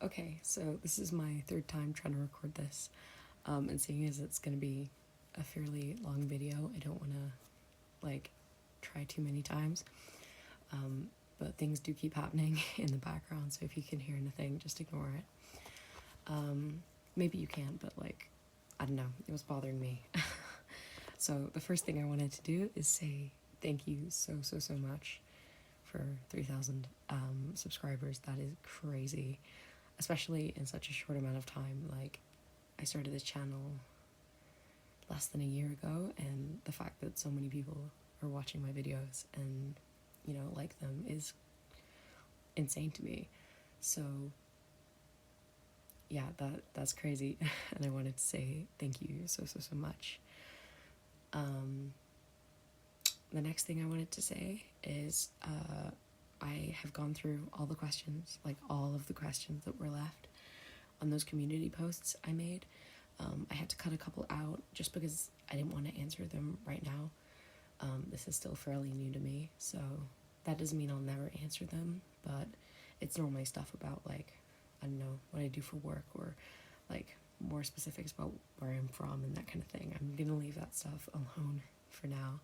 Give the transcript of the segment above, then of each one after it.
Okay, so this is my third time trying to record this, and seeing as it's going to be a fairly long video, I don't want to, like, try too many times, but things do keep happening in the background, so if you can hear anything, just ignore it. Maybe you can, but, like, I don't know, it was bothering me. So the first thing I wanted to do is say thank you so much for 3,000 subscribers. That is crazy, especially in such a short amount of time. Like, I started this channel less than a year ago, and the fact that so many people are watching my videos and, you know, like them is insane to me. So yeah, that's crazy. And I wanted to say thank you so much. The next thing I wanted to say is I have gone through all the questions, like all of the questions that were left on those community posts I made. I had to cut a couple out just because I didn't want to answer them right now. This is still fairly new to me, so that doesn't mean I'll never answer them, but it's normally stuff about, like, I don't know, what I do for work, or like more specifics about where I'm from and that kind of thing. I'm gonna leave that stuff alone for now.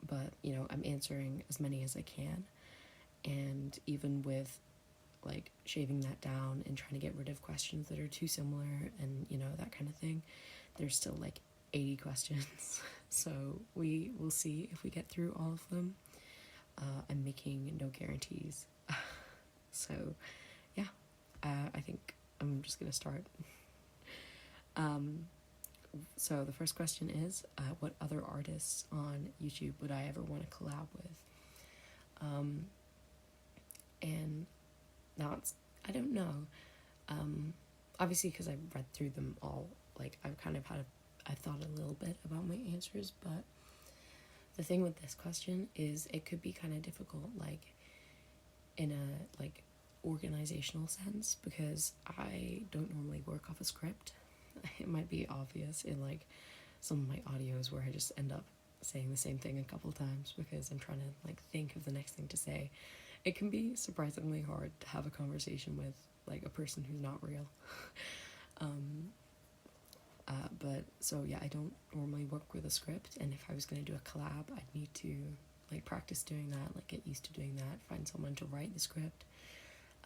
But, you know, I'm answering as many as I can, and even with, like, shaving that down and trying to get rid of questions that are too similar and, you know, that kind of thing, there's still like 80 questions. So we will see if we get through all of them. I'm making no guarantees. So yeah, I think I'm just gonna start. So the first question is, what other artists on YouTube would I ever want to collab with? And now I don't know. Obviously, because I've read through them all, like, I've thought a little bit about my answers, but the thing with this question is it could be kind of difficult, like, in a, like, organizational sense, because I don't normally work off a script. It might be obvious in, like, some of my audios where I just end up saying the same thing a couple times because I'm trying to, like, think of the next thing to say. It can be surprisingly hard to have a conversation with, like, a person who's not real. But so yeah, I don't normally work with a script, and if I was going to do a collab, I'd need to, like, practice doing that, like, get used to doing that, find someone to write the script.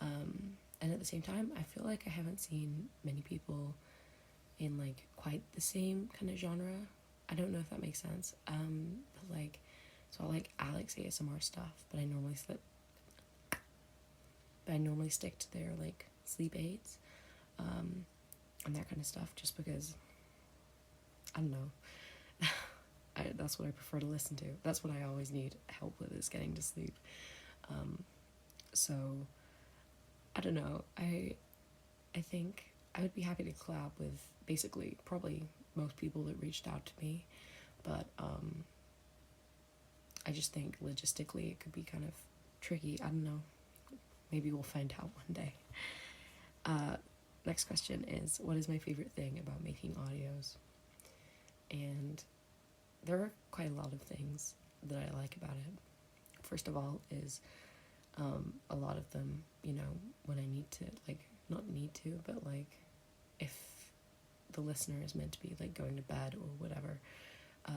And at the same time, I feel like I haven't seen many people in, like, quite the same kind of genre. I don't know if that makes sense. But, like, so I like Alex ASMR stuff, but I normally stick to their, like, sleep aids, and that kind of stuff, just because, I don't know, that's what I prefer to listen to. That's what I always need help with, is getting to sleep. So I don't know, I think I would be happy to collab with basically probably most people that reached out to me, but I just think logistically it could be kind of tricky. I don't know, maybe we'll find out one day. Next question is, what is my favorite thing about making audios? And there are quite a lot of things that I like about it. First of all is, a lot of them, you know, when I need to, like, not need to, but, like, if the listener is meant to be, like, going to bed or whatever,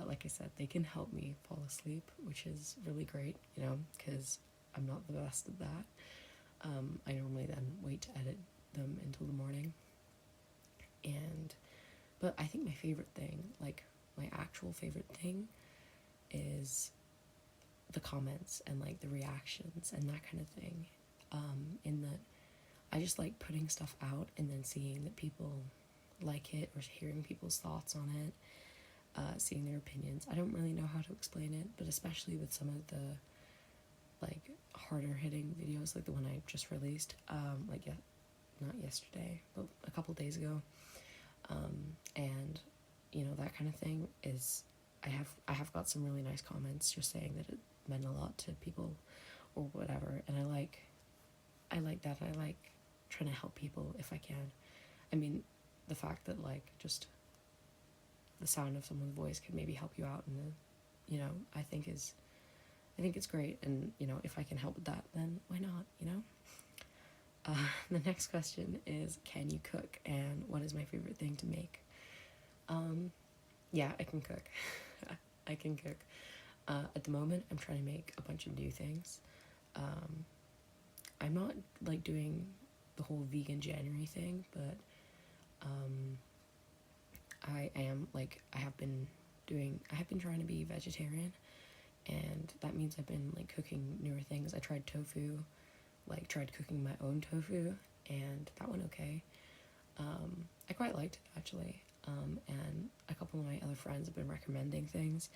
like I said, they can help me fall asleep, which is really great, you know, because I'm not the best at that. I normally then wait to edit them until the morning. But I think my favorite thing, like, my actual favorite thing, is the comments and, like, the reactions and that kind of thing. In that I just like putting stuff out and then seeing that people like it, or hearing people's thoughts on it, seeing their opinions. I don't really know how to explain it, but especially with some of the, like, harder hitting videos, like the one I just released, like, yeah, not yesterday, but a couple days ago, and, you know, that kind of thing is, I have got some really nice comments just saying that it meant a lot to people or whatever, and I like that. I like trying to help people if I can. I mean, the fact that, like, just the sound of someone's voice can maybe help you out, and, you know, I think it's great, and, you know, if I can help with that, then why not, you know? The next question is, can you cook, and what is my favorite thing to make? Yeah, I can cook. I can cook. At the moment, I'm trying to make a bunch of new things. I'm not like doing the whole vegan January thing, but I am like I have been trying to be vegetarian, and that means I've been like cooking newer things. I tried tofu, like tried cooking my own tofu, and that went okay. I quite liked it actually. And a couple of my other friends have been recommending things,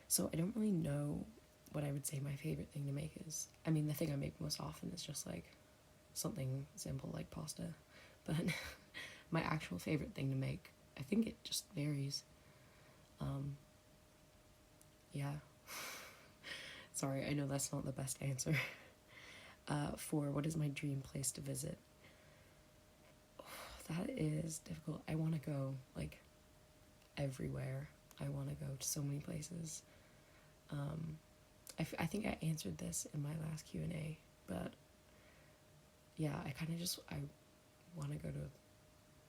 so I don't really know what I would say my favorite thing to make is. I mean, the thing I make most often is just like something simple like pasta, but my actual favorite thing to make, I think it just varies. Yeah. Sorry, I know that's not the best answer. For what is my dream place to visit? That is difficult. I want to go like everywhere. I want to go to so many places. I think I answered this in my last Q&A, but yeah, I want to go to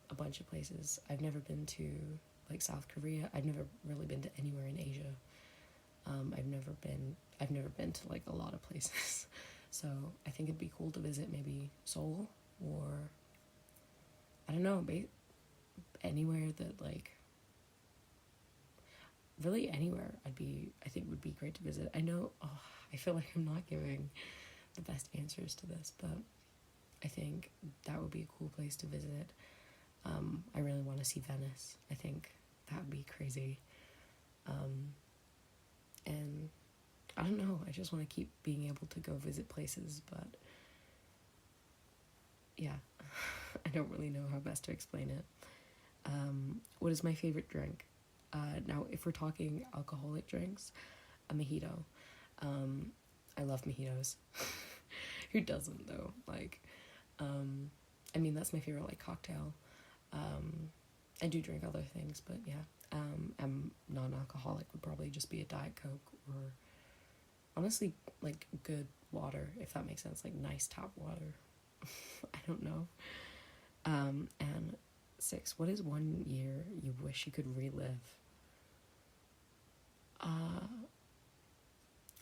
a bunch of places. I've never been to like South Korea. I've never really been to anywhere in Asia. I've never been to like a lot of places. So I think it'd be cool to visit maybe Seoul, or I don't know, anywhere that like, really anywhere I think would be great to visit. I know, I feel like I'm not giving the best answers to this, but I think that would be a cool place to visit. I really want to see Venice. I think that would be crazy. And I don't know, I just want to keep being able to go visit places, but yeah, I don't really know how best to explain it. What is my favorite drink? Now, if we're talking alcoholic drinks, a mojito. I love mojitos. Who doesn't, though? Like, I mean, that's my favorite, like, cocktail. I do drink other things, but yeah. I'm non-alcoholic would probably just be a Diet Coke, or honestly, like, good water, if that makes sense, like, nice tap water. I don't know. And 6, what is one year you wish you could relive?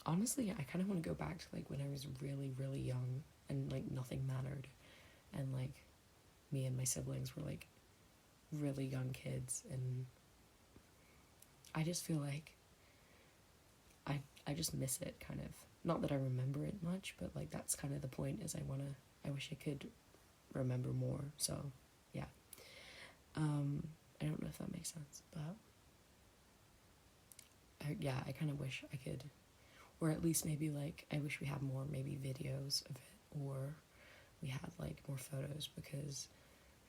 Honestly, I kind of want to go back to like when I was really, really young and like nothing mattered, and like me and my siblings were like really young kids, and I just feel like I just miss it, kind of. Not that I remember it much, but like that's kind of the point, is I wish I could remember more. So yeah. I don't know if that makes sense, but I kind of wish I could, or at least maybe like I wish we had more maybe videos of it, or we had like more photos, because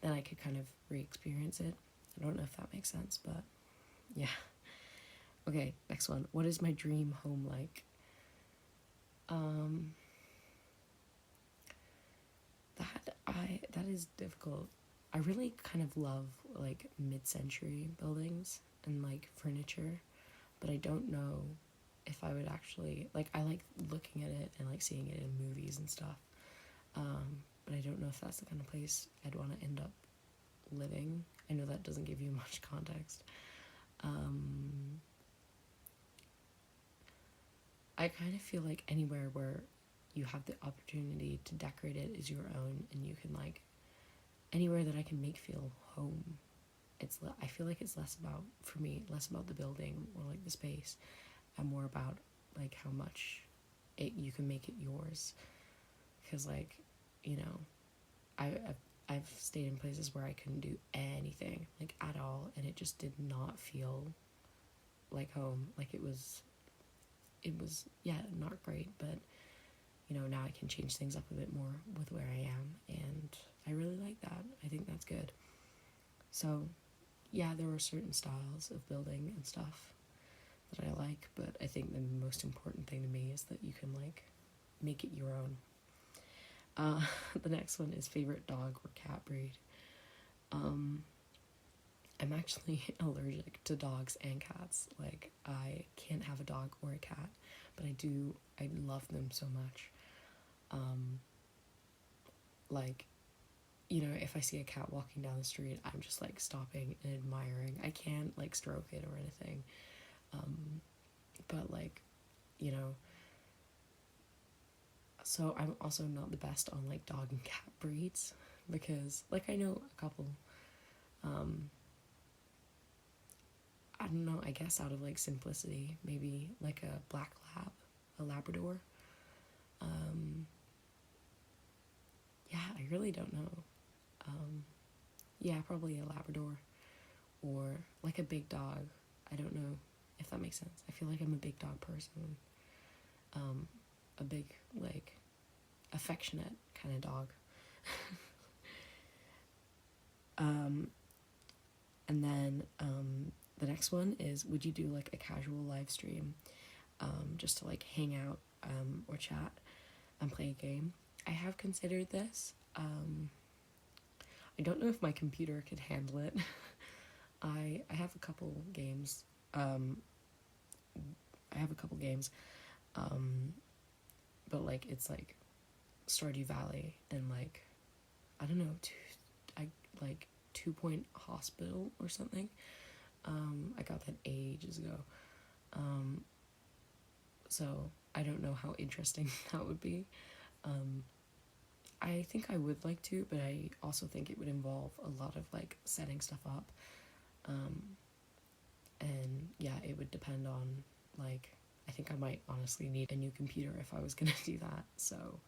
then I could kind of re-experience it. I don't know if that makes sense, but yeah. Okay, next one. What is my dream home like? That is difficult. I really kind of love like mid-century buildings and like furniture, but I don't know if I would actually like. I like looking at it and like seeing it in movies and stuff, but I don't know if that's the kind of place I'd want to end up living. I know that doesn't give you much context. I kind of feel like anywhere where you have the opportunity to decorate it is your own, and you can like anywhere that I can make feel home. I feel like it's less about, for me, less about the building or like the space, and more about like how much you can make it yours. Because like, you know, I've stayed in places where I couldn't do anything like at all, and it just did not feel like home. Like it was yeah, not great, but you know, now I can change things up a bit more with where I am, and I really like that. I think that's good. So yeah, there were certain styles of building and stuff that I like, but I think the most important thing to me is that you can like make it your own. The next one is favorite dog or cat breed. I'm actually allergic to dogs and cats. Like, I can't have a dog or a cat, but I love them so much. Like, you know, if I see a cat walking down the street, I'm just like stopping and admiring. I can't like stroke it or anything. But like, you know, so I'm also not the best on like dog and cat breeds, because like I know a couple. I don't know, I guess out of like simplicity, maybe like a black lab, a Labrador. Yeah, I really don't know. Yeah, probably a Labrador, or like a big dog. I don't know if that makes sense. I feel like I'm a big dog person. A big, like, affectionate kind of dog. And then the next one is, would you do like a casual live stream just to like hang out or chat and play a game? I have considered this. I don't know if my computer could handle it. I have a couple games. But like it's like Stardew Valley and like I don't know, like 2 Point Hospital or something. I got that ages ago. So I don't know how interesting that would be. I think I would like to, but I also think it would involve a lot of like setting stuff up. And yeah, it would depend on like, I think I might honestly need a new computer if I was gonna do that. So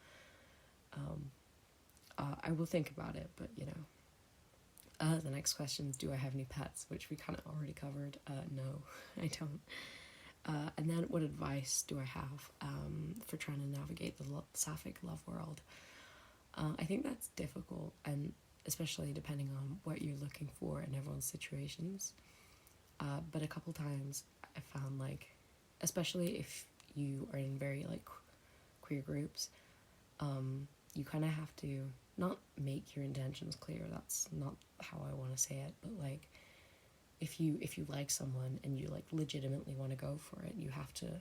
I will think about it, but you know. The next question is, do I have any pets? Which we kind of already covered. No, I don't. And then what advice do I have for trying to navigate the sapphic love world? I think that's difficult, and especially depending on what you're looking for in everyone's situations. But a couple times I found like, especially if you are in very like queer groups, you kind of have to not make your intentions clear. That's not how I want to say it, but like if you like someone and you like legitimately want to go for it, you have to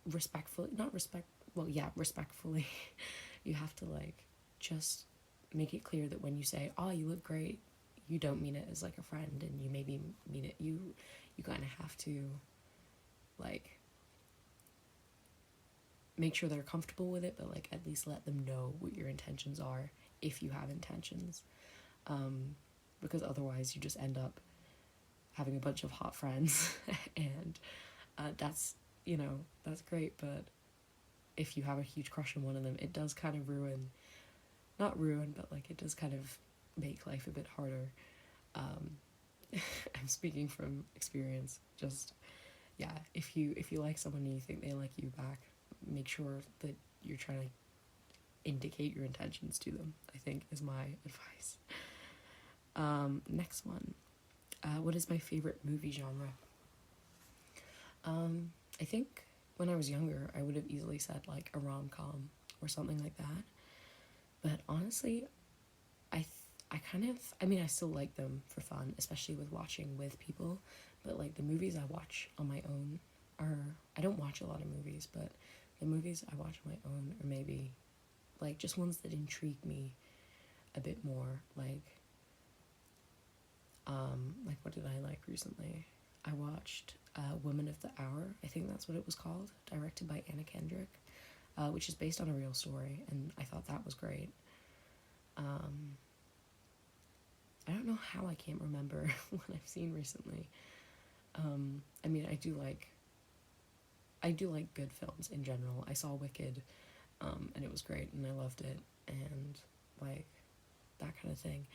respectfully you have to like just make it clear that when you say, oh, you look great, you don't mean it as like a friend, and you maybe mean it, you kind of have to like make sure they're comfortable with it, but like at least let them know what your intentions are, if you have intentions, because otherwise you just end up having a bunch of hot friends and that's, you know, that's great, but if you have a huge crush on one of them, it does kind of not ruin, but like it does kind of make life a bit harder. I'm speaking from experience. Just, yeah, if you like someone and you think they like you back, make sure that you're trying to indicate your intentions to them, I think is my advice. Next one. What is my favorite movie genre? I think when I was younger, I would have easily said like a rom-com or something like that. But honestly, I mean, I still like them for fun, especially with watching with people. But like the movies I watch on my own I don't watch a lot of movies, but the movies I watch on my own are maybe like just ones that intrigue me a bit more. Like what did I like recently? I watched Woman of the Hour, I think that's what it was called, directed by Anna Kendrick, which is based on a real story, and I thought that was great. I don't know how I can't remember what I've seen recently. I mean, I do like good films in general. I saw Wicked, and it was great, and I loved it, and like that kind of thing.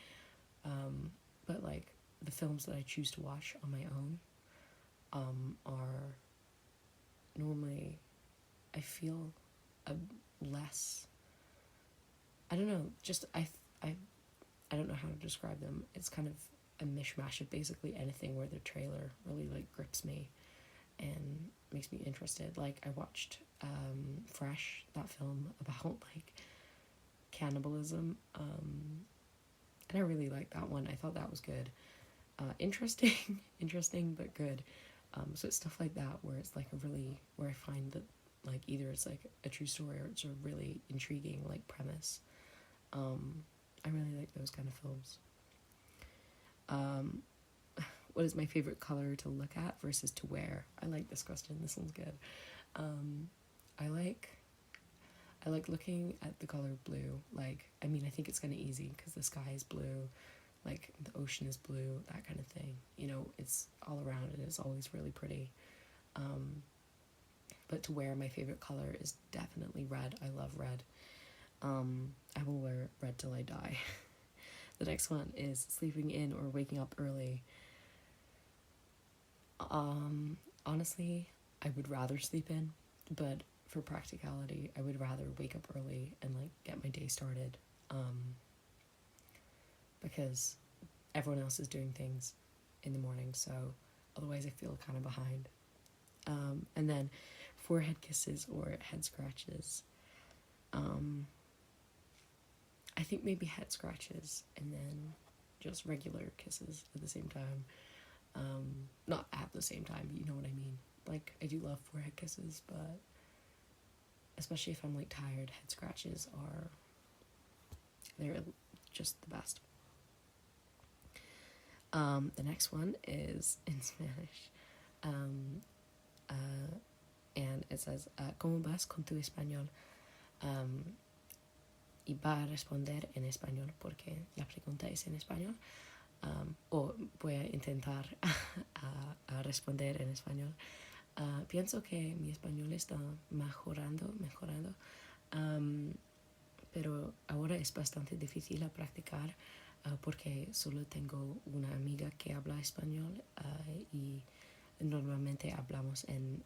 But like the films that I choose to watch on my own are normally, I feel, less, I don't know, just I don't know how to describe them. It's kind of a mishmash of basically anything where the trailer really like grips me and makes me interested. Like I watched Fresh, that film about like cannibalism, and I really liked that one. I thought that was good. Interesting but good. So it's stuff like that where it's like where I find that like either it's like a true story or it's a really intriguing like premise. I really like those kind of films. What is my favorite color to look at versus to wear? I like this question. This one's good. I like looking at the color blue. Like, I mean, I think it's kind of easy because the sky is blue, like the ocean is blue, that kind of thing. You know, it's all around and it's always really pretty. But to wear, my favorite color is definitely red. I love red. I will wear red till I die. The next one is sleeping in or waking up early. Honestly, I would rather sleep in, but for practicality, I would rather wake up early and like get my day started. Because everyone else is doing things in the morning, so otherwise I feel kind of behind. And then forehead kisses or head scratches. I think maybe head scratches and then just regular kisses at the same time. Not at the same time, but you know what I mean. Like, I do love forehead kisses, but especially if I'm like tired, head scratches they're just the best. The next one is in Spanish. And it says, ¿Cómo vas con tu español? Y va a responder en español porque la pregunta es en español. O voy a intentar a responder en español. Pienso que mi español está mejorando, pero ahora es bastante difícil a practicar porque solo tengo una amiga que habla español y normalmente hablamos en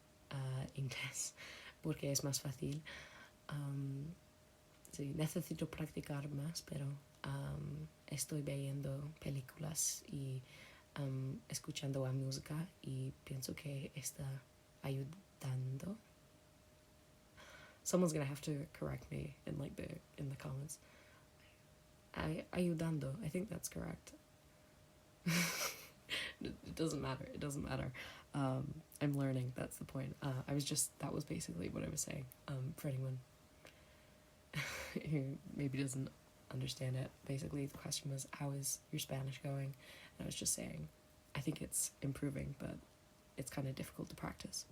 inglés porque es más fácil. Sí, necesito practicar más, pero estoy viendo películas y escuchando a música y pienso que está ayudando. Someone's gonna have to correct me in the comments. Ayudando, I think that's correct. It doesn't matter. I'm learning, that's the point. That was basically what I was saying. For anyone who maybe doesn't understand it, basically the question was, how is your Spanish going? And I was just saying, I think it's improving, but it's kind of difficult to practice.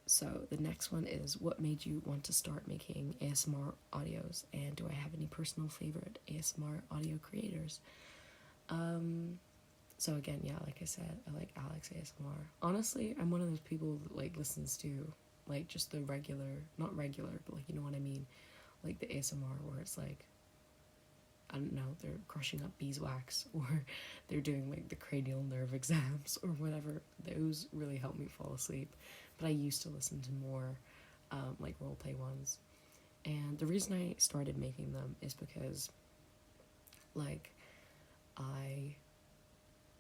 So the next one is, what made you want to start making ASMR audios, and do I have any personal favorite ASMR audio creators? So again, yeah, like I said, I like Alex ASMR. Honestly, I'm one of those people that like listens to like just the regular, not regular, but like, you know what I mean, like the ASMR where it's like, I don't know, they're crushing up beeswax or they're doing like the cranial nerve exams or whatever. Those really help me fall asleep. But I used to listen to more like roleplay ones. And the reason I started making them is because like I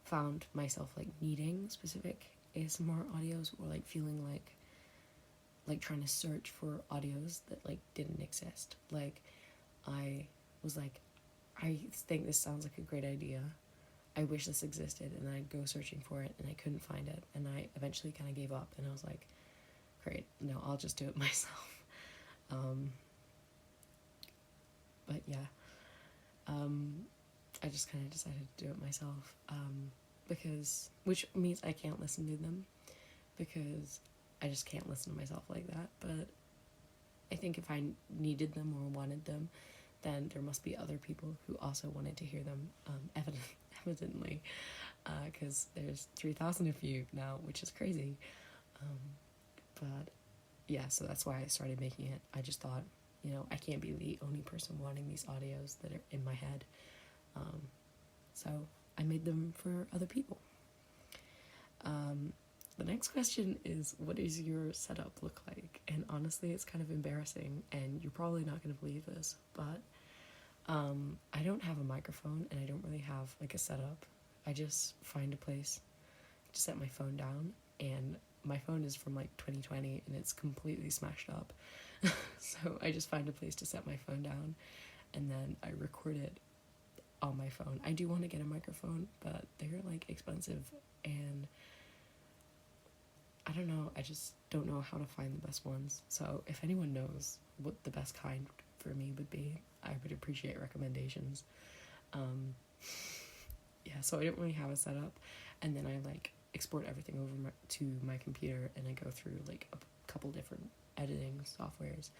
found myself like needing specific ASMR audios, or like feeling like trying to search for audios that like didn't exist. Like I was like, I think this sounds like a great idea. I wish this existed, and I'd go searching for it and I couldn't find it, and I eventually kind of gave up and I was like, great, no, I'll just do it myself. But yeah, I just kind of decided to do it myself, because, which means I can't listen to them because I just can't listen to myself like that. But I think if I needed them or wanted them, then there must be other people who also wanted to hear them, evidently, because there's 3,000 of you now, which is crazy. But yeah, so that's why I started making it. I just thought, you know, I can't be the only person wanting these audios that are in my head. So I made them for other people. The next question is, what does your setup look like? And honestly, it's kind of embarrassing, and you're probably not going to believe this, but I don't have a microphone, and I don't really have like a setup. I just find a place to set my phone down, and my phone is from like 2020 and it's completely smashed up. So I just find a place to set my phone down and then I record it on my phone. I do want to get a microphone, but they're like expensive, and I don't know, I just don't know how to find the best ones. So if anyone knows what the best kind for me would be, I would appreciate recommendations. Yeah, so I didn't really have a setup, and then I like export everything over to my computer, and I go through like a couple different editing softwares,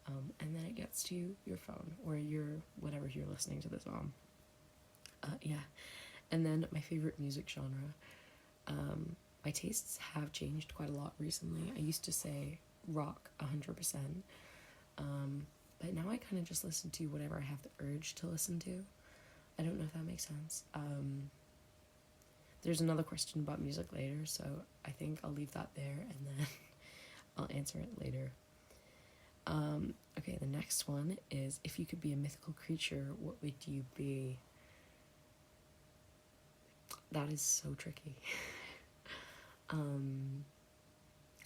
and then it gets to your phone or your whatever you're listening to this on. Yeah, and then my favorite music genre. My tastes have changed quite a lot recently. I used to say rock 100%, but now I kind of just listen to whatever I have the urge to listen to. I don't know if that makes sense. There's another question about music later, so I think I'll leave that there and then I'll answer it later. Okay, the next one is, if you could be a mythical creature, what would you be? That is so tricky.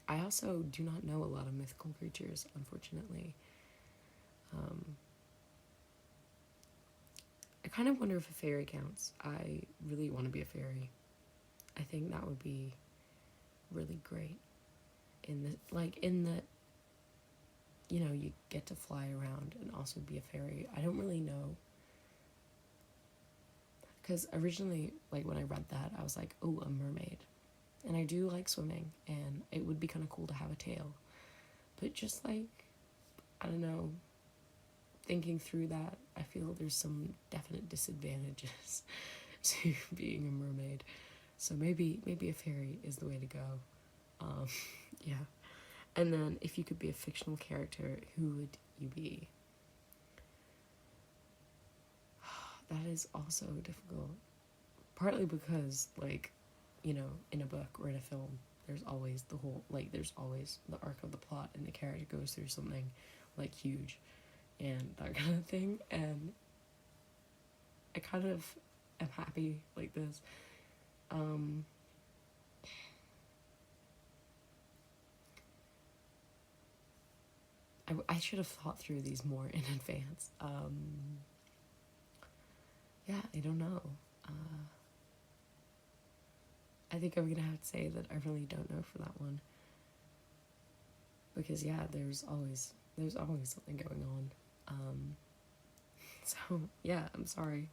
I also do not know a lot of mythical creatures, unfortunately. I kind of wonder if a fairy counts. I really want to be a fairy. I think that would be really great. In the you know, you get to fly around and also be a fairy. I don't really know. Because originally, like, when I read that, I was like, oh, a mermaid. And I do like swimming, and it would be kind of cool to have a tail. But just, like, I don't know, thinking through that, I feel there's some definite disadvantages to being a mermaid. So maybe a fairy is the way to go. Yeah. And then, if you could be a fictional character, who would you be? That is also difficult. Partly because, like, you know, in a book or in a film, there's always there's always the arc of the plot, and the character goes through something, like, huge, and that kind of thing, and I kind of am happy like this. I should have thought through these more in advance. Yeah, I don't know. I think I'm gonna have to say that I really don't know for that one. Because yeah, there's always something going on. So yeah, I'm sorry.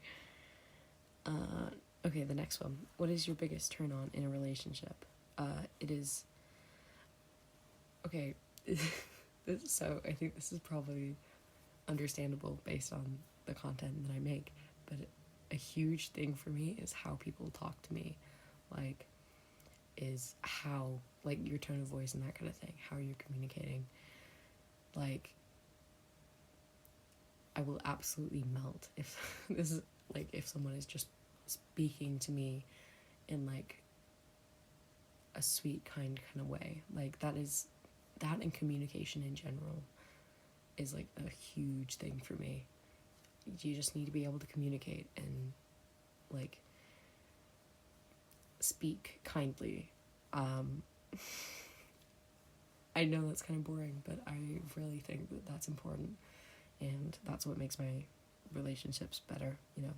Okay, the next one. What is your biggest turn on in a relationship? It is okay. So I think this is probably understandable based on the content that I make, but a huge thing for me is how people talk to me, like, is how, like, your tone of voice and that kind of thing, how you're communicating. Like, I will absolutely melt if this is, like, if someone is just speaking to me in, like, a sweet kind of way. Like, that and communication in general is, like, a huge thing for me. You just need to be able to communicate and, like, speak kindly. I know that's kind of boring, but I really think that that's important, and that's what makes my relationships better, you know.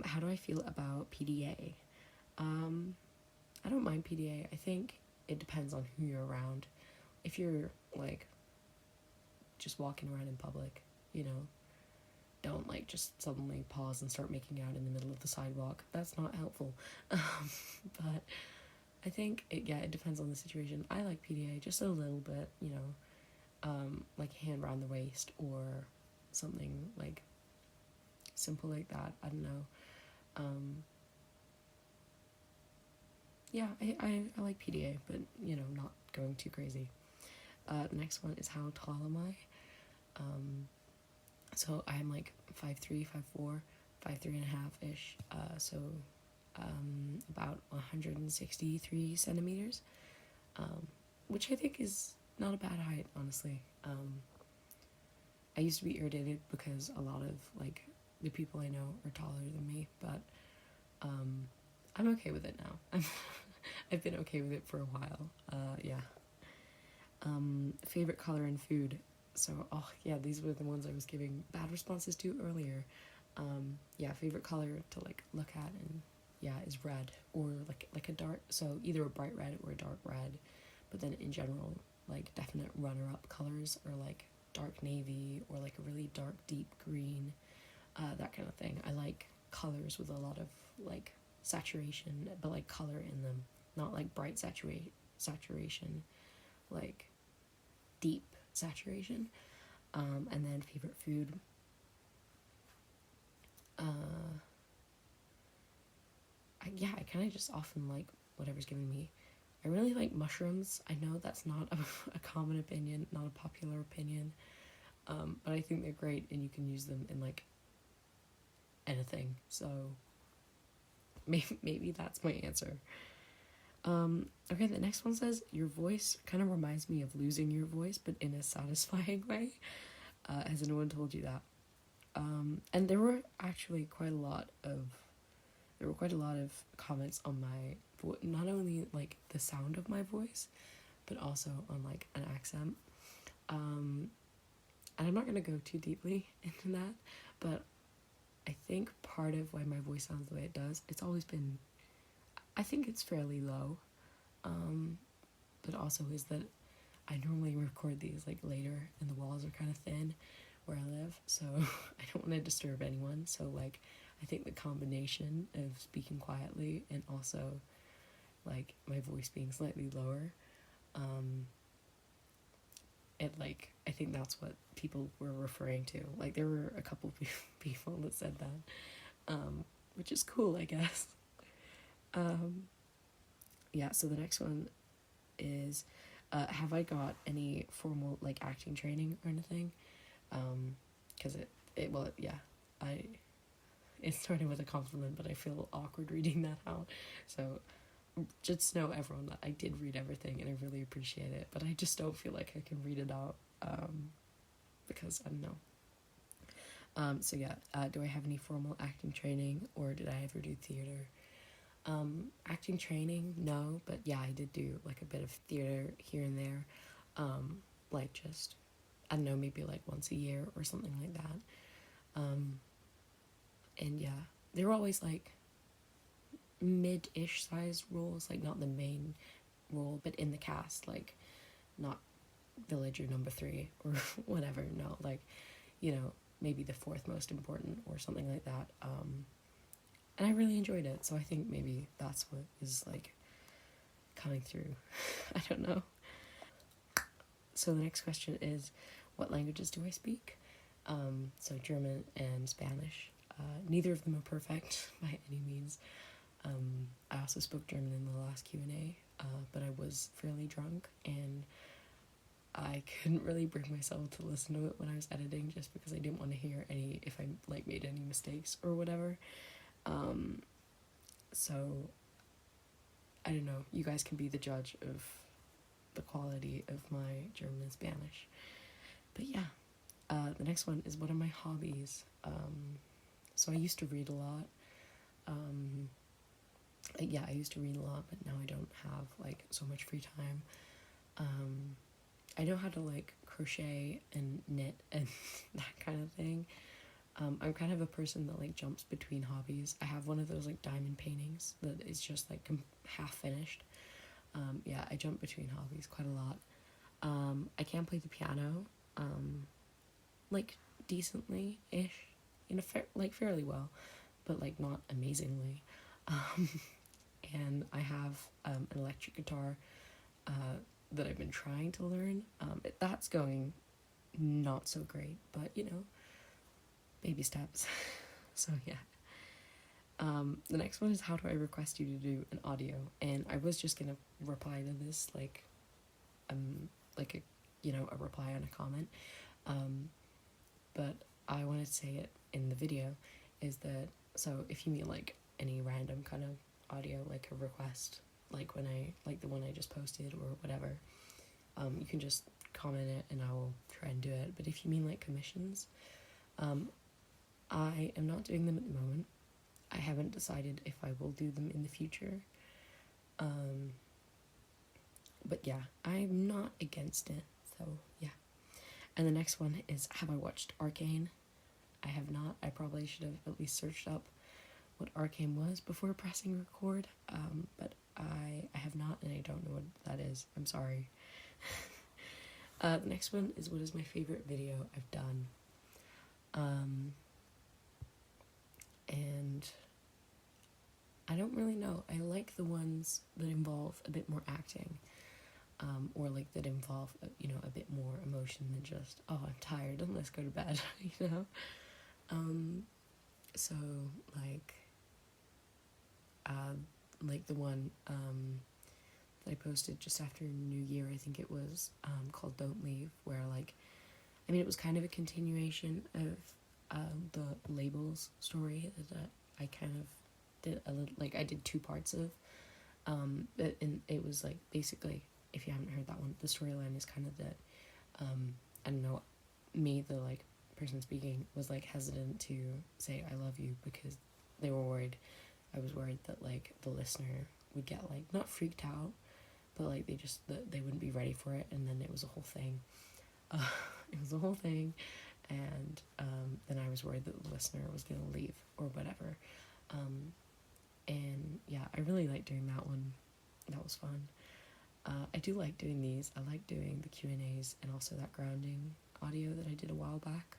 How do I feel about PDA? I don't mind PDA. I think it depends on who you're around. If you're, like, just walking around in public, you know, don't, like, just suddenly pause and start making out in the middle of the sidewalk. That's not helpful. But I think it depends on the situation. I like PDA just a little bit, you know, like hand around the waist or something, like, simple like that. I don't know. Yeah, I like PDA, but, you know, not going too crazy. The next one is, how tall am I? So I'm, like, 5'3", 5'4", 5'3.5"-ish, so about 163 centimeters, which I think is not a bad height, honestly. I used to be irritated because a lot of, like, the people I know are taller than me, but I'm okay with it now. I've been okay with it for a while. Yeah. Favorite color in food. So, oh yeah, these were the ones I was giving bad responses to earlier. Yeah, favorite color to, like, look at and yeah, is red, or like a dark, so either a bright red or a dark red. But then in general, like definite runner-up colors are like dark navy or like a really dark deep green, that kind of thing. I like colors with a lot of like saturation, but like color in them, not like bright saturation, like deep saturation. And then favorite food. I kind of just often like whatever's given me. I really like mushrooms. I know that's not a common opinion, not a popular opinion, but I think they're great and you can use them in like anything. So maybe that's my answer. Okay, the next one says, your voice kind of reminds me of losing your voice, but in a satisfying way. Has anyone told you that? And there were actually quite a lot of comments on my not only like the sound of my voice, but also on like an accent. And I'm not gonna go too deeply into that, but I think part of why my voice sounds the way it does, it's always been, I think it's fairly low, but also is that I normally record these like later and the walls are kind of thin where I live, so I don't want to disturb anyone. So like I think the combination of speaking quietly and also like my voice being slightly lower, it like I think that's what people were referring to. Like there were a couple people that said that, which is cool, I guess. Yeah, so the next one is, have I got any formal like acting training or anything? Because it started with a compliment, but I feel awkward reading that out. So just know, everyone, that I did read everything and I really appreciate it, but I just don't feel like I can read it out, because I don't know. So yeah, do I have any formal acting training, or did I ever do theater? Acting training, no, but yeah, I did do like a bit of theater here and there, like just, I don't know, maybe like once a year or something like that. And yeah, they were always like mid-ish size roles, like not the main role, but in the cast, like not villager number 3 or whatever, no, like, you know, maybe the 4th most important or something like that. And I really enjoyed it, so I think maybe that's what is like coming through. I don't know. So the next question is, what languages do I speak? So German and Spanish. Neither of them are perfect by any means. I also spoke German in the last Q&A, but I was fairly drunk and I couldn't really bring myself to listen to it when I was editing, just because I didn't want to hear if I like made any mistakes or whatever. So I don't know, you guys can be the judge of the quality of my German and Spanish. But yeah, the next one is, what are my hobbies? So I used to read a lot. I used to read a lot, but now I don't have like so much free time. I know how to like crochet and knit and that kind of thing. I'm kind of a person that like jumps between hobbies. I have one of those like diamond paintings that is just like half finished. Yeah, I jump between hobbies quite a lot. I can play the piano, like decently-ish, you know, fairly well, but like not amazingly. And I have an electric guitar that I've been trying to learn. That's going not so great, but you know, baby steps. So yeah. The next one is, how do I request you to do an audio? And I was just gonna reply to this like a reply on a comment, but I wanted to say it in the video, is that, so if you mean like any random kind of audio, like a request, like when I like the one I just posted or whatever, you can just comment it and I will try and do it. But if you mean like commissions, I am not doing them at the moment. I haven't decided if I will do them in the future. But yeah, I'm not against it, so yeah. And the next one is, have I watched Arcane? I have not. I probably should have at least searched up what arcane was before pressing record, but I have not, and I don't know what that is. I'm sorry. The next one is, what is my favorite video I've done? And I don't really know. I like the ones that involve a bit more acting, or like that involve, you know, a bit more emotion than just, oh, I'm tired and let's go to bed, you know? So like the one that I posted just after New Year, I think it was, called Don't Leave, where like, I mean, it was kind of a continuation of the labels story that I kind of did a little, like I did 2 parts of, but and it was like, basically, if you haven't heard that one, the storyline is kind of that, I don't know, me, the like person speaking, was like hesitant to say I love you because they were worried, I was worried that like the listener would get like, not freaked out, but like they wouldn't be ready for it, and then it was a whole thing. It was a whole thing, and then I was worried that the listener was gonna leave or whatever. And yeah, I really liked doing that one. That was fun. I do like doing these. I like doing the Q&As and also that grounding audio that I did a while back,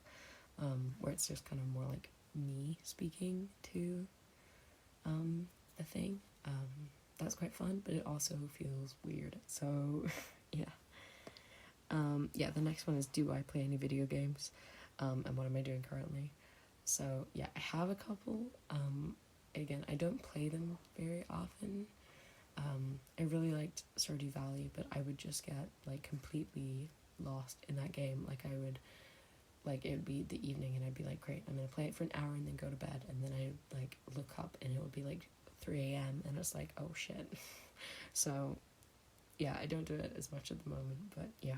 where it's just kind of more like me speaking to the thing. That's quite fun, but it also feels weird. So yeah. Yeah, the next one is, do I play any video games? And what am I doing currently? So yeah, I have a couple. Again, I don't play them very often. I really liked Stardew Valley, but I would just get like completely lost in that game. Like I would, like it would be the evening and I'd be like, great, I'm gonna play it for an hour and then go to bed, and then I'd like look up and it would be like 3 a.m. and it's like, oh shit. So yeah, I don't do it as much at the moment, but yeah.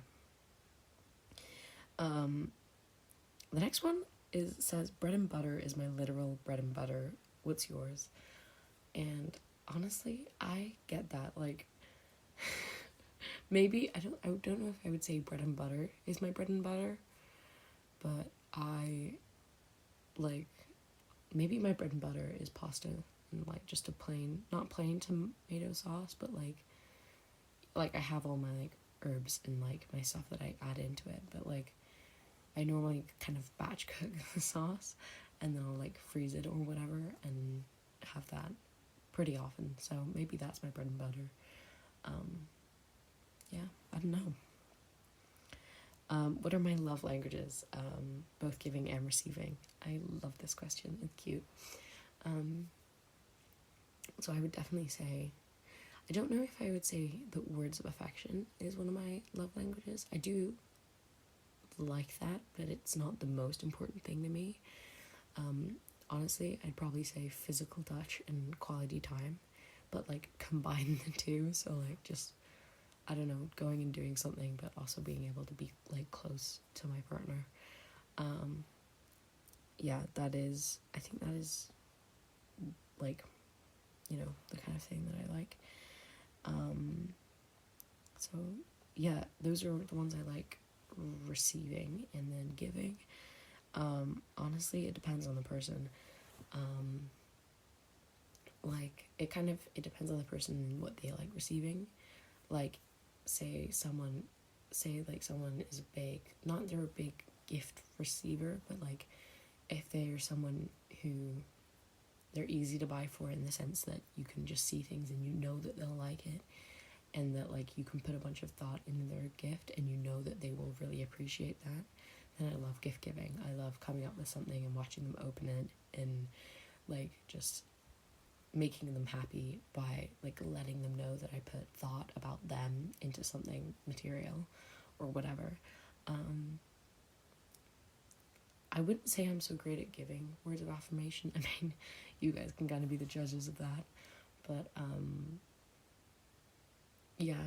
The next one says, bread and butter is my literal bread and butter. What's yours? And honestly, I get that. Like, maybe I don't know if I would say bread and butter is my bread and butter, but I like, maybe my bread and butter is pasta and like just a plain, not plain tomato sauce, but like I have all my like herbs and like my stuff that I add into it, but like I normally kind of batch cook the sauce and then I'll like freeze it or whatever and have that pretty often. So maybe that's my bread and butter. Yeah, I don't know. What are my love languages? Both giving and receiving. I love this question. It's cute. So I would definitely say, I don't know if I would say that words of affection is one of my love languages. I do like that, but it's not the most important thing to me. Honestly, I'd probably say physical touch and quality time, but like combine the two. So like just, I don't know, going and doing something, but also being able to be like close to my partner. Yeah, I think that is like, you know, the kind of thing that I like. So yeah, those are the ones I like receiving, and then giving. Honestly, it depends on the person. Like it depends on the person and what they like receiving. Like say someone is they're a big gift receiver, but like if they're someone who they're easy to buy for, in the sense that you can just see things and you know that they'll like it, and that like you can put a bunch of thought into their gift and you know that they will really appreciate that, then I love gift giving. I love coming up with something and watching them open it and like just making them happy by like letting them know that I put thought about them into something material or whatever. I wouldn't say I'm so great at giving words of affirmation. I mean, you guys can kind of be the judges of that, but yeah,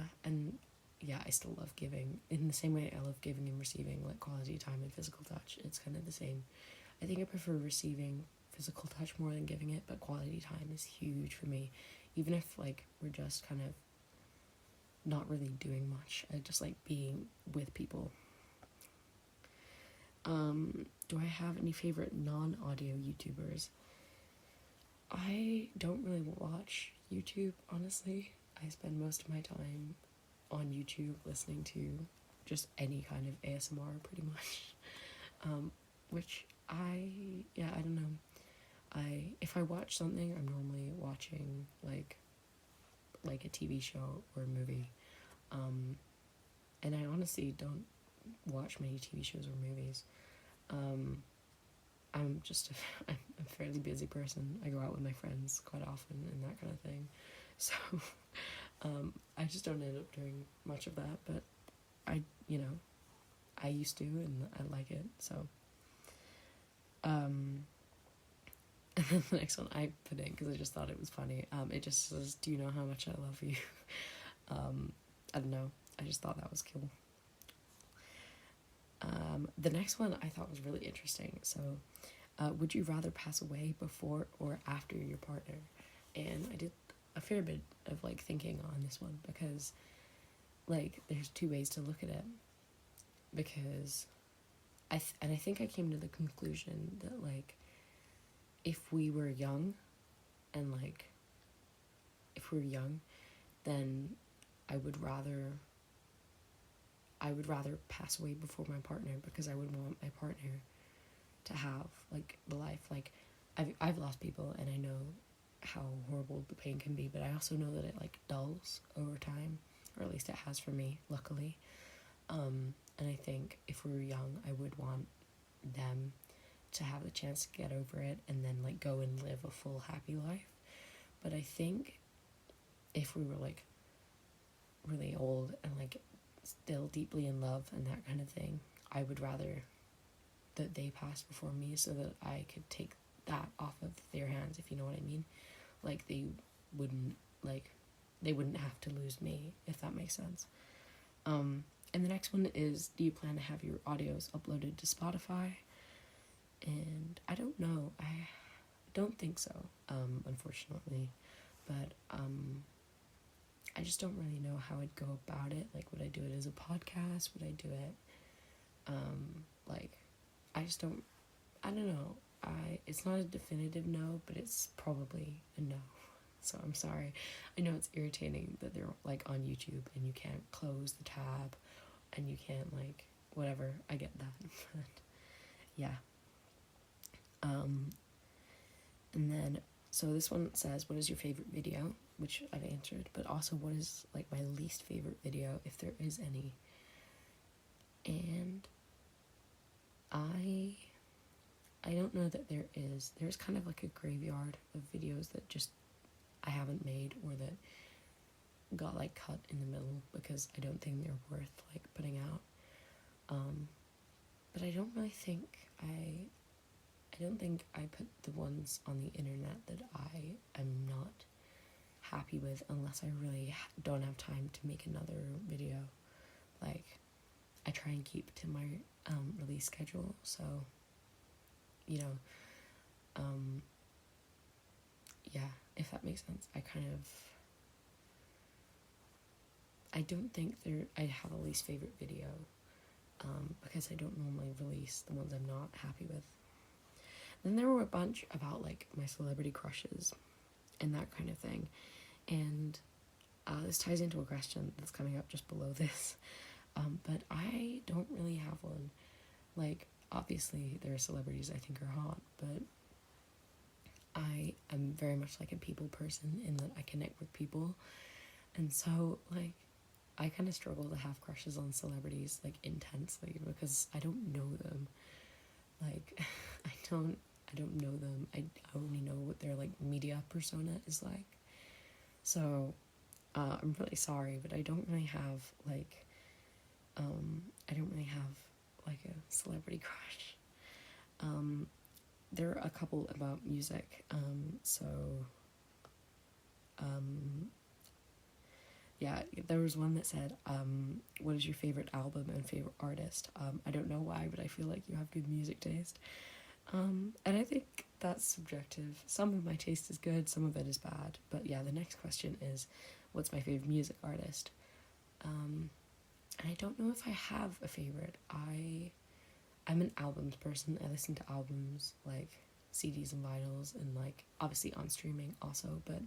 I still love giving in the same way I love giving and receiving, like quality time and physical touch. It's kind of the same. I think I prefer receiving physical touch more than giving it, but quality time is huge for me. Even if like we're just kind of not really doing much, I just like being with people. Do I have any favorite non-audio YouTubers? I don't really watch YouTube, honestly. I spend most of my time on YouTube listening to just any kind of ASMR, pretty much. Which I don't know. If I watch something, I'm normally watching like a TV show or a movie. And I honestly don't watch many TV shows or movies. I'm just I'm a fairly busy person. I go out with my friends quite often and that kind of thing. So I just don't end up doing much of that, but I used to, and I like it. So and then the next one I put in because I just thought it was funny. It just says, "Do you know how much I love you?" I don't know. I just thought that was cool. The next one I thought was really interesting. So, would you rather pass away before or after your partner? And I did a fair bit of like thinking on this one because like there's two ways to look at it. Because I think I came to the conclusion that like if we were young and like if we were young, then I would rather pass away before my partner, because I would want my partner to have like the life. Like I've lost people and I know how horrible the pain can be, but I also know that it like dulls over time, or at least it has for me, luckily. And I think if we were young, I would want them to have the chance to get over it and then like go and live a full happy life. But I think if we were like really old and like still deeply in love and that kind of thing, I would rather that they passed before me so that I could take that off of their hands, if you know what I mean. Like they wouldn't have to lose me, if that makes sense. And the next one is, do you plan to have your audios uploaded to Spotify? And I don't know. I don't think so, unfortunately. But I just don't really know how I'd go about it. Like, would I do it as a podcast? Would I do it I don't know. It's not a definitive no, but it's probably a no. So I'm sorry. I know it's irritating that they're like on YouTube and you can't close the tab and you can't like whatever. I get that. But yeah. And then so this one says, what is your favorite video? Which I've answered, but also what is like my least favorite video, if there is any. And I don't know that there's kind of like a graveyard of videos that just I haven't made, or that got like cut in the middle because I don't think they're worth like putting out. But I don't really think I don't think I put the ones on the internet that I am not happy with unless I really don't have time to make another video. Like I try and keep to my release schedule, so you know, yeah, if that makes sense. I don't think I have a least favorite video, because I don't normally release the ones I'm not happy with. Then there were a bunch about like my celebrity crushes and that kind of thing, and this ties into a question that's coming up just below this, but I don't really have one. Like, obviously there are celebrities I think are hot, but I am very much like a people person in that I connect with people, and so like I kind of struggle to have crushes on celebrities like intensely because I don't know them. Like I don't know them. I only know what their like media persona is like. So I'm really sorry, but I don't really have like a celebrity crush. There are a couple about music. Yeah, there was one that said, what is your favorite album and favorite artist? I don't know why, but I feel like you have good music taste. And I think that's subjective. Some of my taste is good, some of it is bad. But yeah, the next question is, what's my favorite music artist? And I don't know if I have a favorite. I'm an albums person. I listen to albums like CDs and vinyls, and like obviously on streaming also, but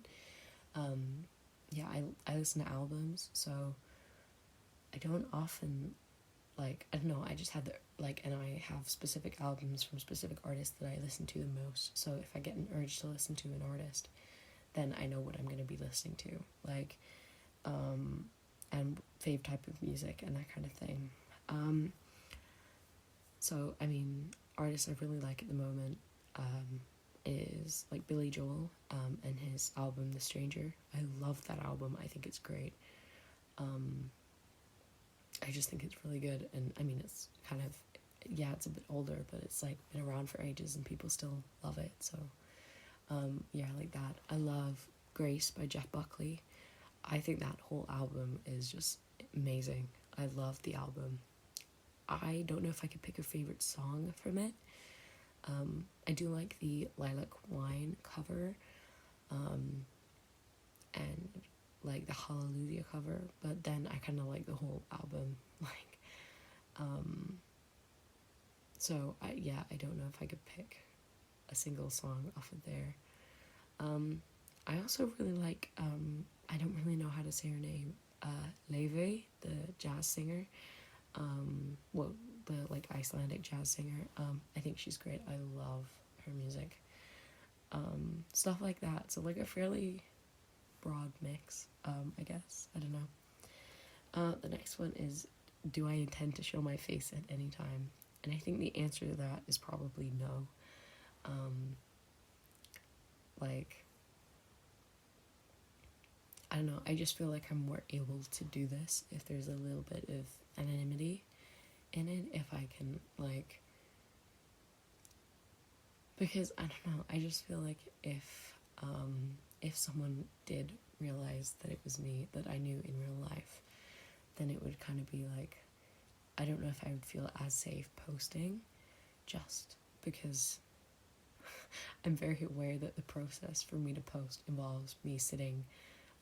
yeah, I listen to albums, so I don't often, like, I don't know, I just had the, like, and I have specific albums from specific artists that I listen to the most, so if I get an urge to listen to an artist, then I know what I'm going to be listening to, like, and fave type of music and that kind of thing. So, I mean, artists I really like at the moment is, like, Billy Joel, and his album, The Stranger. I love that album. I think it's great. I just think it's really good, and, I mean, it's kind of, yeah, it's a bit older, but it's, like, been around for ages, and people still love it, so, yeah, I like that. I love Grace by Jeff Buckley. I think that whole album is just amazing. I love the album. I don't know if I could pick a favorite song from it. I do like the Lilac Wine cover, and like the Hallelujah cover, but then I kind of like the whole album, like, so I don't know if I could pick a single song off of there. I also really like, I don't really know how to say her name, Leve, the jazz singer, well, the, like, Icelandic jazz singer. I think she's great. I love her music. Stuff like that. So, like, a fairly broad mix, I guess. I don't know. The next one is, do I intend to show my face at any time? And I think the answer to that is probably no. Like, I don't know, I just feel like I'm more able to do this if there's a little bit of anonymity in it, if I can, like, because, I don't know, I just feel like if someone did realize that it was me, that I knew in real life, then it would kind of be like, I don't know if I would feel as safe posting, just because I'm very aware that the process for me to post involves me sitting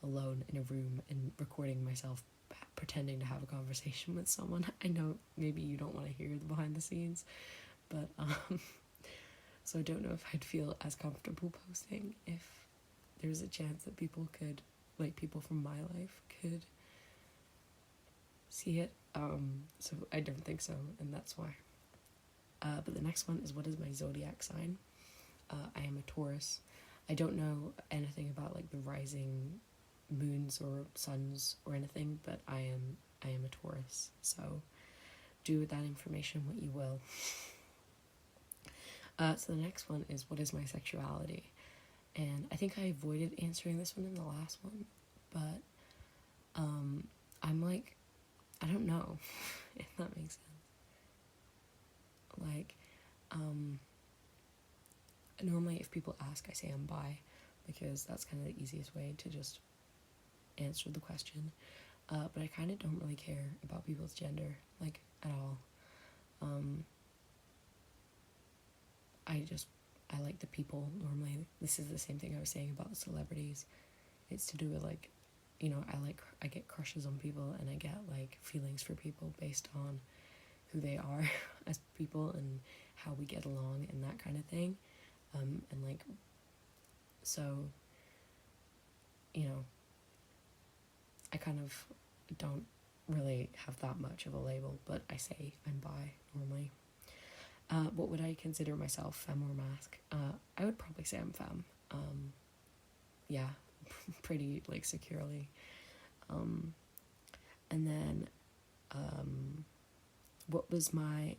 alone in a room and recording myself pretending to have a conversation with someone. I know maybe you don't want to hear the behind the scenes, but so I don't know if I'd feel as comfortable posting if there's a chance that people could, like, people from my life could see it. So I don't think so, and that's why. But the next one is, what is my zodiac sign? I am a Taurus. I don't know anything about, like, the rising moons or suns or anything, but I am a Taurus, so do with that information what you will. So the next one is, what is my sexuality? And I think I avoided answering this one in the last one, but I'm like, I don't know if that makes sense. Like, normally if people ask, I say I'm bi, because that's kind of the easiest way to just answer the question, but I kind of don't really care about people's gender, like, at all. I like the people. Normally this is the same thing I was saying about the celebrities. It's to do with, like, you know, I get crushes on people, and I get, like, feelings for people based on who they are as people and how we get along and that kind of thing, and, like, so, you know, I kind of don't really have that much of a label, but I say I'm bi normally. What would I consider myself, femme or masc? I would probably say I'm femme. Yeah, pretty, like, securely. And then, what was my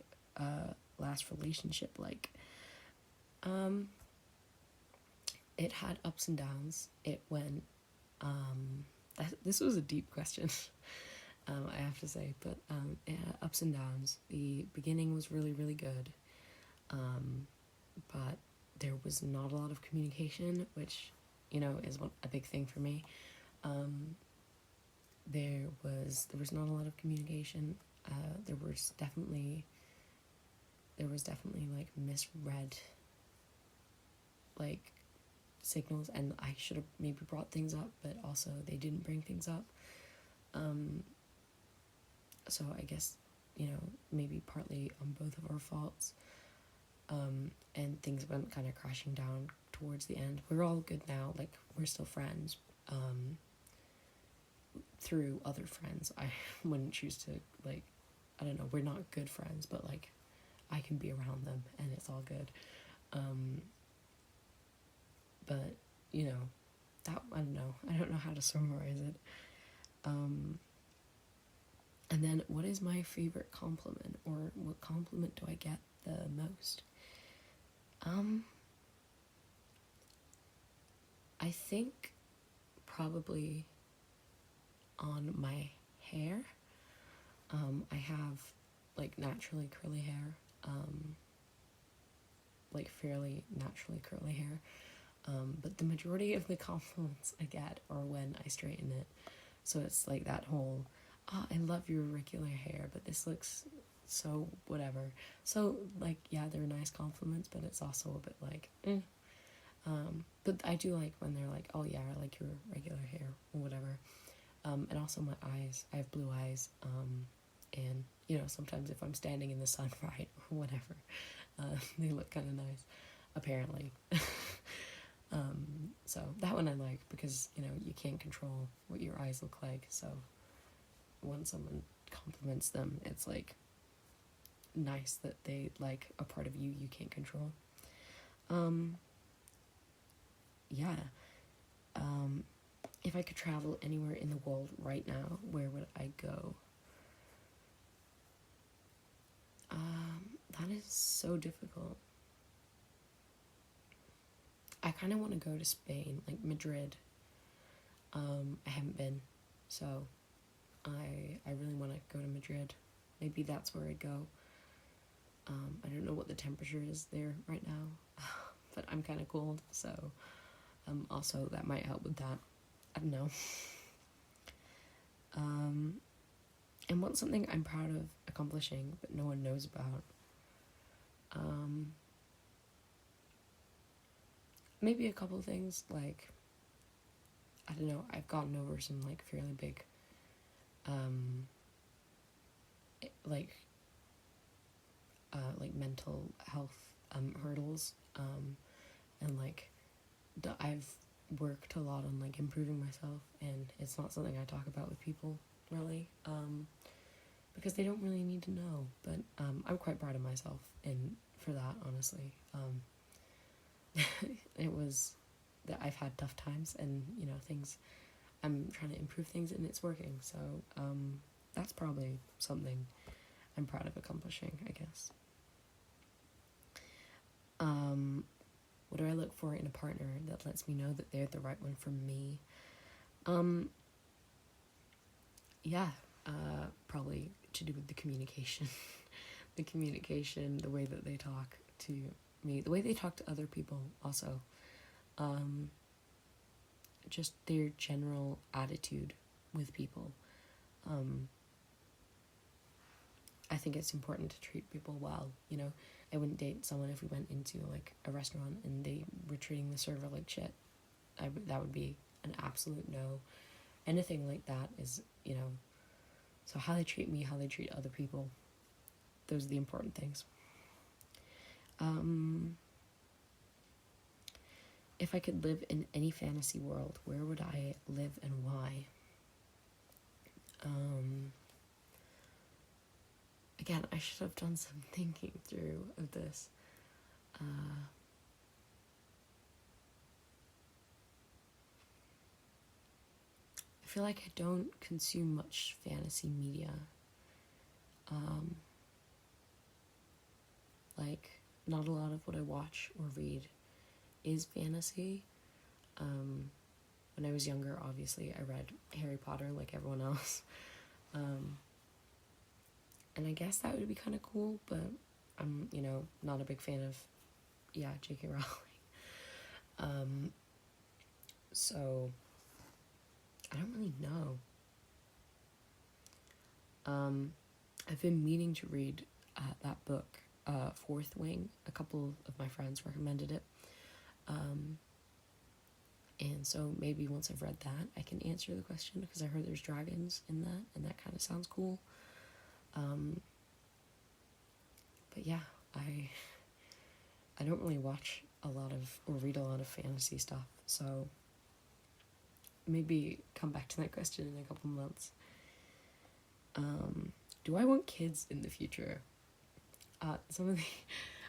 last relationship like? It had ups and downs. It went, this was a deep question, I have to say, but it had ups and downs. The beginning was really, really good, but there was not a lot of communication, which, you know, is a big thing for me. There was not a lot of communication. There was definitely like misread, like, signals, and I should have maybe brought things up, but also they didn't bring things up. So I guess, you know, maybe partly on both of our faults. And things went kind of crashing down towards the end. We're all good now, like, we're still friends, through other friends. I wouldn't choose to, like, I don't know, we're not good friends, but, like, I can be around them, and it's all good. But, you know, that, I don't know how to summarize it. And then, what is my favorite compliment, or what compliment do I get the most? I think probably on my hair. I have, like, naturally curly hair, like, fairly naturally curly hair, but the majority of the compliments I get are when I straighten it. So it's like that whole, I love your regular hair, but this looks so whatever. So, like, yeah, they're nice compliments, but it's also a bit like, but I do like when they're like, oh yeah, I like your regular hair, or whatever. And also my eyes, I have blue eyes, and, you know, sometimes if I'm standing in the sun, right, or whatever, they look kind of nice, apparently. So that one I like, because, you know, you can't control what your eyes look like, so when someone compliments them, it's, like, nice that they like a part of you can't control. Yeah. If I could travel anywhere in the world right now, where would I go? That is so difficult. I kind of want to go to Spain, like Madrid. I haven't been, so I really want to go to Madrid. Maybe that's where I'd go. I don't know what the temperature is there right now, but I'm kind of cold, so also that might help with that. I don't know. And what's something I'm proud of accomplishing but no one knows about? Maybe a couple of things, like, I don't know, I've gotten over some, like, fairly big, like mental health hurdles, and, like, I've worked a lot on, like, improving myself, and it's not something I talk about with people, really, because they don't really need to know, but I'm quite proud of myself, and for that, honestly. It was that I've had tough times, and, you know, things, I'm trying to improve things, and it's working, so that's probably something I'm proud of accomplishing, I guess. What do I look for in a partner that lets me know that they're the right one for me? Yeah, probably to do with the communication. The communication, the way that they talk to me, the way they talk to other people also. Just their general attitude with people. I think it's important to treat people well, you know. I wouldn't date someone if we went into, like, a restaurant and they were treating the server like shit. That would be an absolute no. Anything like that is, you know, so how they treat me, how they treat other people, those are the important things. If I could live in any fantasy world, where would I live and why? Again, I should have done some thinking through of this. I feel like I don't consume much fantasy media. Like, not a lot of what I watch or read is fantasy. When I was younger, obviously, I read Harry Potter like everyone else. And I guess that would be kind of cool, but I'm, you know, not a big fan of, J.K. Rowling. So, I don't really know. I've been meaning to read that book, Fourth Wing. A couple of my friends recommended it. And so maybe once I've read that, I can answer the question, because I heard there's dragons in that, and that kind of sounds cool. But yeah, I don't really watch a lot of or read a lot of fantasy stuff, so maybe come back to that question in a couple months. Do I want kids in the future? Some of the,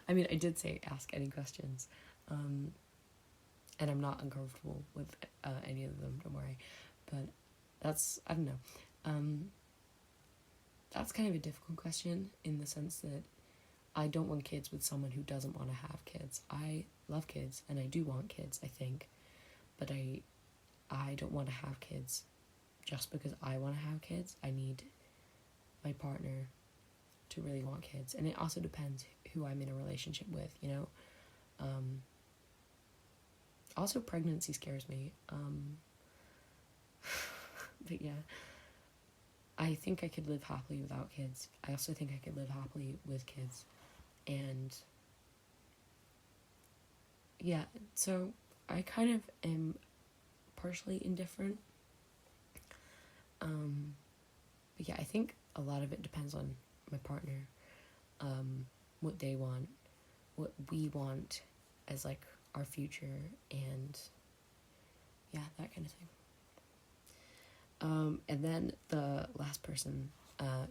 I mean, I did say ask any questions, and I'm not uncomfortable with any of them, don't worry, but that's, I don't know, that's kind of a difficult question in the sense that I don't want kids with someone who doesn't want to have kids. I love kids, and I do want kids, I think, but I don't want to have kids just because I want to have kids. I need my partner to really want kids, and it also depends who I'm in a relationship with, you know. Also, pregnancy scares me, but yeah, I think I could live happily without kids. I also think I could live happily with kids, and yeah, so I kind of am partially indifferent, but yeah, I think a lot of it depends on my partner, what they want, what we want as like our future, and yeah, that kind of thing. And then the last person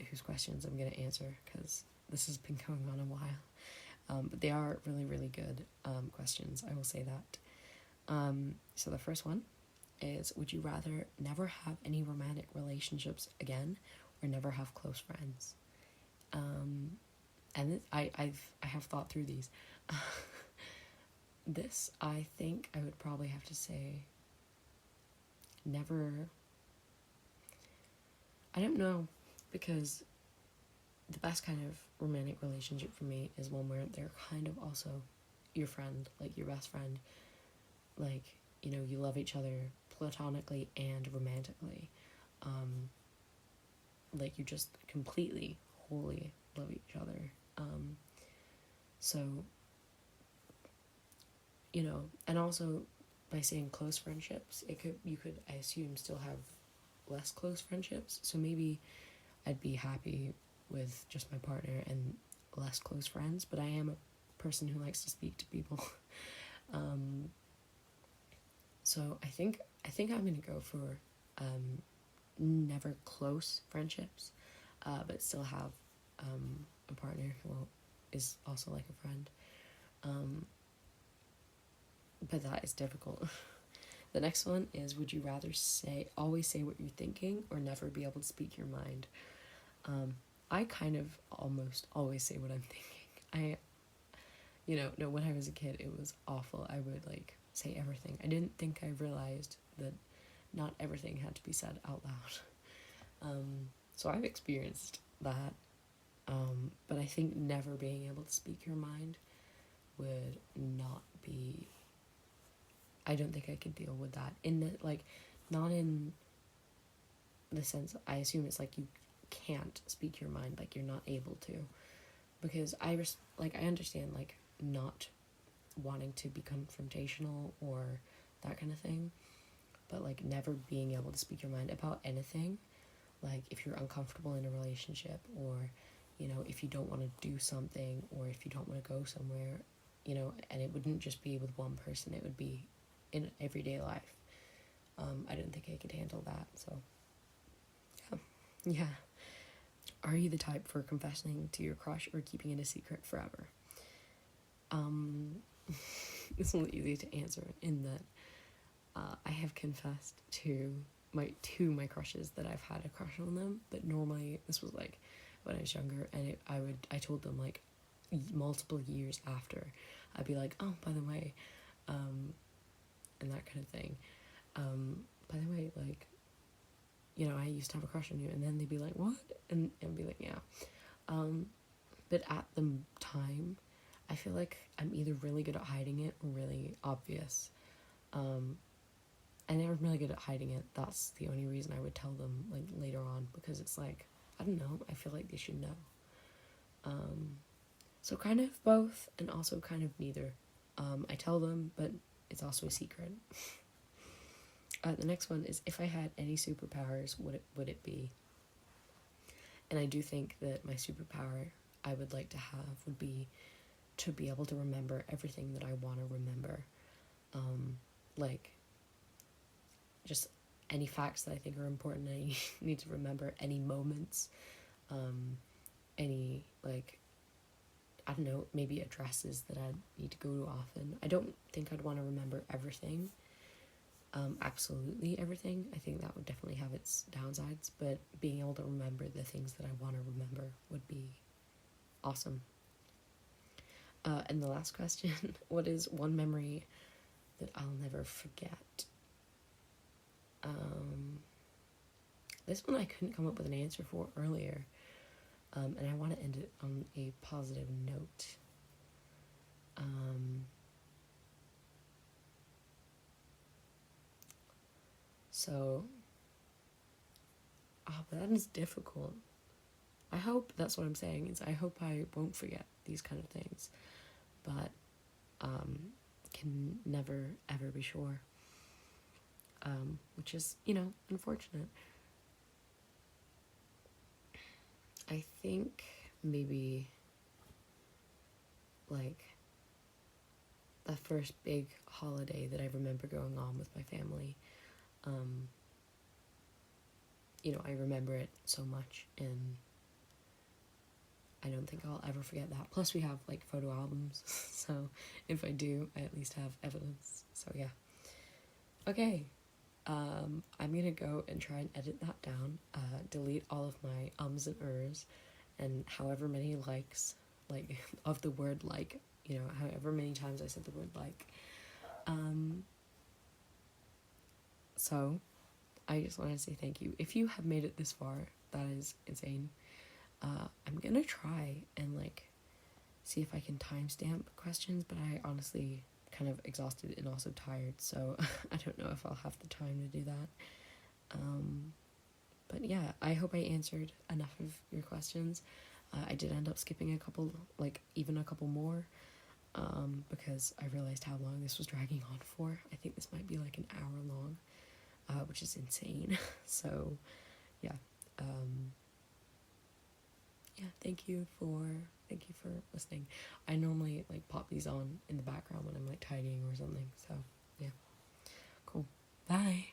whose questions I'm going to answer, because this has been going on a while, but they are really, really good questions, I will say that. So the first one is, would you rather never have any romantic relationships again or never have close friends? And I have thought through these. This, I think I would probably have to say never. I don't know, because the best kind of romantic relationship for me is one where they're kind of also your friend, like your best friend. Like, you know, you love each other platonically and romantically. Like, you just completely, wholly love each other. So, you know, and also by saying close friendships, you could, I assume, still have less close friendships. So maybe I'd be happy with just my partner and less close friends, but I am a person who likes to speak to people. So I think I'm gonna go for never close friendships, but still have a partner who is also like a friend. But that is difficult. The next one is, would you rather always say what you're thinking or never be able to speak your mind? I kind of almost always say what I'm thinking. No, when I was a kid, it was awful. I would, like, say everything. I didn't think I realized that not everything had to be said out loud. So I've experienced that. But I think never being able to speak your mind would not be... I don't think I could deal with that. Not in the sense, I assume it's like you can't speak your mind, like you're not able to. Because I understand, like, not wanting to be confrontational or that kind of thing. But, like, never being able to speak your mind about anything. Like, if you're uncomfortable in a relationship, or, you know, if you don't want to do something, or if you don't want to go somewhere, you know, and it wouldn't just be with one person, it would be in everyday life. I didn't think I could handle that, so yeah. Are you the type for confessing to your crush or keeping it a secret forever? This one's easy to answer in that I have confessed to my crushes that I've had a crush on them, but normally this was like when I was younger, and I told them like multiple years after. I'd be like, oh, by the way, and that kind of thing. By the way, like, you know, I used to have a crush on you, and then they'd be like, what? And be like, yeah. But at the time, I feel like I'm either really good at hiding it or really obvious. And I'm really good at hiding it. That's the only reason I would tell them, like, later on, because it's like, I don't know, I feel like they should know. So kind of both, and also kind of neither. I tell them, but it's also a secret. The next one is, if I had any superpowers, would it be? And I do think that my superpower I would like to have would be to be able to remember everything that I want to remember. Like, just any facts that I think are important, I need to remember any moments, any, like, I don't know, maybe addresses that I need to go to often. I don't think I'd want to remember everything, absolutely everything. I think that would definitely have its downsides, but being able to remember the things that I want to remember would be awesome. And the last question, what is one memory that I'll never forget? This one I couldn't come up with an answer for earlier, and I want to end it on a positive note. But that is difficult. I hope, that's what I'm saying, is I hope I won't forget these kind of things, but can never ever be sure, which is, unfortunate. I think maybe, like, the first big holiday that I remember going on with my family, I remember it so much, and I don't think I'll ever forget that. Plus, we have, like, photo albums, so if I do, I at least have evidence. So, yeah. Okay, I'm gonna go and try and edit that down, delete all of my ums and ers, and however many likes, like, of the word like, however many times I said the word like. So, I just want to say thank you. If you have made it this far, that is insane. I'm gonna try and, like, see if I can timestamp questions, but I honestly kind of exhausted and also tired, so I don't know if I'll have the time to do that. But yeah, I hope I answered enough of your questions. I did end up skipping a couple, like, even a couple more, because I realized how long this was dragging on for. I think this might be like an hour long, which is insane. So yeah, thank you for listening. I normally, like, pop these on in the background when I'm, like, tidying or something, so yeah, cool, bye.